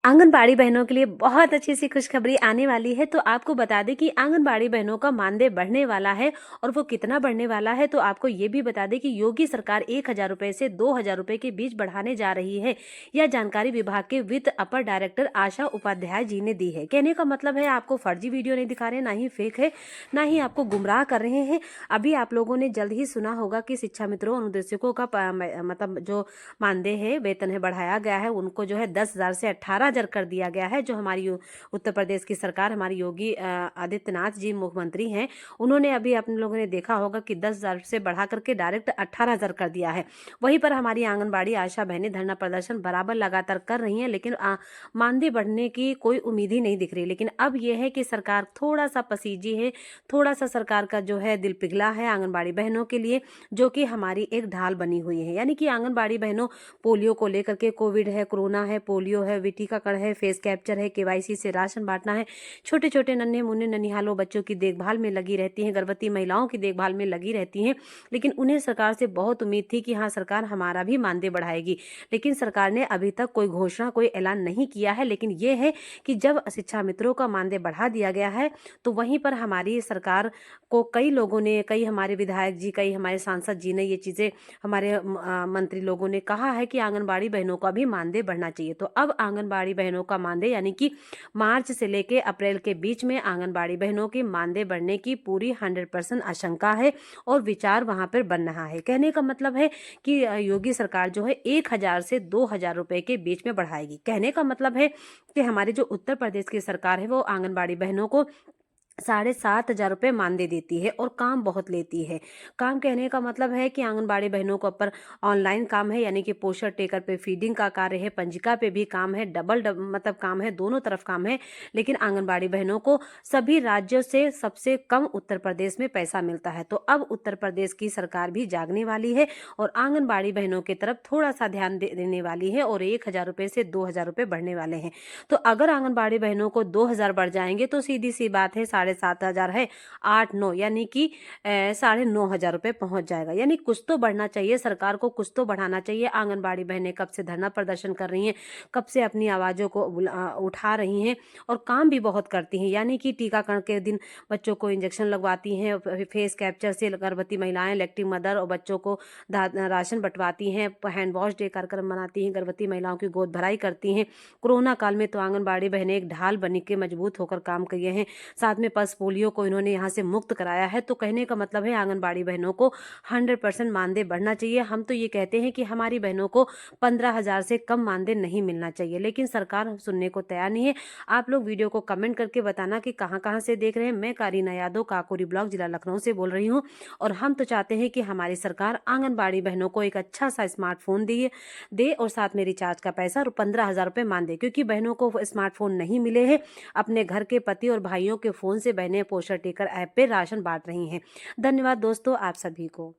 आंगनबाड़ी बहनों के लिए बहुत अच्छी सी खुशखबरी आने वाली है। तो आपको बता दें कि आंगनबाड़ी बहनों का मानदेय बढ़ने वाला है और वो कितना बढ़ने वाला है। तो आपको ये भी बता दें कि योगी सरकार 1,000 रुपए से 2,000 रुपए के बीच बढ़ाने जा रही है। यह जानकारी विभाग के वित्त अपर डायरेक्टर आशा उपाध्याय जी ने दी है। कहने का मतलब है आपको फर्जी वीडियो नहीं दिखा रहे, ना ही फेक है, ना ही आपको गुमराह कर रहे हैं। अभी आप लोगों ने जल्द ही सुना होगा कि शिक्षा मित्रों अनुदेशकों का मतलब जो मानदेय है, वेतन है, बढ़ाया गया है। उनको जो है 10,000 से 18,000 कर दिया गया है। जो हमारी उत्तर प्रदेश की सरकार, हमारी योगी आदित्यनाथ जी मुख्यमंत्री हैं, उन्होंने अभी अपने लोगों ने देखा होगा कि 10,000 से बढ़ा करके डायरेक्ट 18,000 कर दिया है। वहीं पर हमारी आंगनबाड़ी आशा बहनें धरना प्रदर्शन बराबर लगातार कर रही हैं, लेकिन मानदेय बढ़ने की कोई उम्मीद ही नहीं दिख रही। लेकिन अब यह है कि सरकार थोड़ा सा पसीजी है, थोड़ा सा सरकार का जो है दिल पिघला है आंगनबाड़ी बहनों के लिए, जो कि हमारी एक ढाल बनी हुई है। यानी कि आंगनबाड़ी बहनों पोलियो को लेकर के, कोविड है, कोरोना है, पोलियो है, टीकाकरण है, फेस कैप्चर है, केवाईसी से राशन बांटना है, छोटे छोटे नन्हे मुन्ने ननिहालों बच्चों की देखभाल में लगी रहती हैं, गर्भवती महिलाओं की देखभाल में लगी रहती हैं। लेकिन उन्हें सरकार से बहुत उम्मीद थी कि हाँ, सरकार हमारा भी मानदेय बढ़ाएगी। लेकिन सरकार ने अभी तक कोई घोषणा, कोई ऐलान नहीं किया है। लेकिन ये है कि जब शिक्षा मित्रों का मानदेय बढ़ा दिया गया है, तो वहीं पर हमारी सरकार को कई लोगों ने, कई हमारे विधायक जी, कई हमारे सांसद जी ने ये चीजें, हमारे मंत्री लोगों ने कहा है कि आंगनबाड़ी बहनों का भी मानदेय बढ़ना चाहिए। तो अब आंगनबाड़ी बहनों का मानदेय यानी कि मार्च से लेके अप्रैल के बीच में आंगनबाड़ी बहनों की मानदेय बढ़ने की पूरी 100% आशंका है और विचार वहां पर बन रहा है। कहने का मतलब है कि योगी सरकार जो है 1,000 से 2,000 रुपए के बीच में बढ़ाएगी। कहने का मतलब है कि हमारी जो उत्तर प्रदेश की सरकार है वो आंगनबाड़ी बहनों को 7,500 रुपये मानदेय देती है और काम बहुत लेती है। काम कहने का मतलब है कि आंगनबाड़ी बहनों को ऊपर ऑनलाइन काम है, यानी कि पोस्टर टेकर पे फीडिंग का कार्य है, पंजिका पे भी काम है, डबल मतलब काम है, दोनों तरफ काम है। लेकिन आंगनबाड़ी बहनों को सभी राज्यों से सबसे कम उत्तर प्रदेश में पैसा मिलता है। तो अब उत्तर प्रदेश की सरकार भी जागने वाली है और आंगनबाड़ी बहनों की तरफ थोड़ा सा ध्यान देने वाली है और 1,000 रुपये से 2,000 रुपये बढ़ने वाले हैं। तो अगर आंगनबाड़ी बहनों को 2,000 बढ़ जाएंगे तो सीधी सी बात है 7,500 है, 8-9 यानी कि 9,500 रुपये पहुंच जाएगा। यानी कुछ तो बढ़ना चाहिए, सरकार को कुछ तो बढ़ाना चाहिए। आंगनबाड़ी बहनें कब से धरना प्रदर्शन कर रही हैं, कब से अपनी आवाज़ों को उठा रही हैं और काम भी बहुत करती हैं। यानी कि टीकाकरण के दिन बच्चों को इंजेक्शन लगवाती हैं, फेस कैप्चर से गर्भवती महिलाएं, लैक्टिंग मदर और बच्चों को राशन बंटवाती हैं, हैंड वॉश डे कार्यक्रम मनाती हैं, गर्भवती महिलाओं की गोद भराई करती हैं। कोरोना काल में तो आंगनबाड़ी बहनें एक ढाल बन के मजबूत होकर काम किए हैं। साथ में पल्स पोलियो को इन्होंने यहाँ से मुक्त कराया है। तो कहने का मतलब है आंगनबाड़ी बहनों को 100% मानदेय बढ़ना चाहिए। हम तो ये कहते हैं कि हमारी बहनों को 15,000 से कम मानदेय नहीं मिलना चाहिए, लेकिन सरकार सुनने को तैयार नहीं है। आप लोग वीडियो को कमेंट करके बताना कि कहाँ कहाँ से देख रहे हैं। मैं कारीना यादव, काकोरी ब्लॉक, जिला लखनऊ से बोल रही हूँ और हम तो चाहते हैं कि हमारी सरकार आंगनबाड़ी बहनों को एक अच्छा सा स्मार्टफोन दे और साथ में रिचार्ज का पैसा 15,000 रुपये मान दे, क्योंकि बहनों को स्मार्टफोन नहीं मिले हैं। अपने घर के पति और भाइयों के फोन से बहनें पोस्टर टेकर ऐप पे राशन बांट रही हैं। धन्यवाद दोस्तों आप सभी को।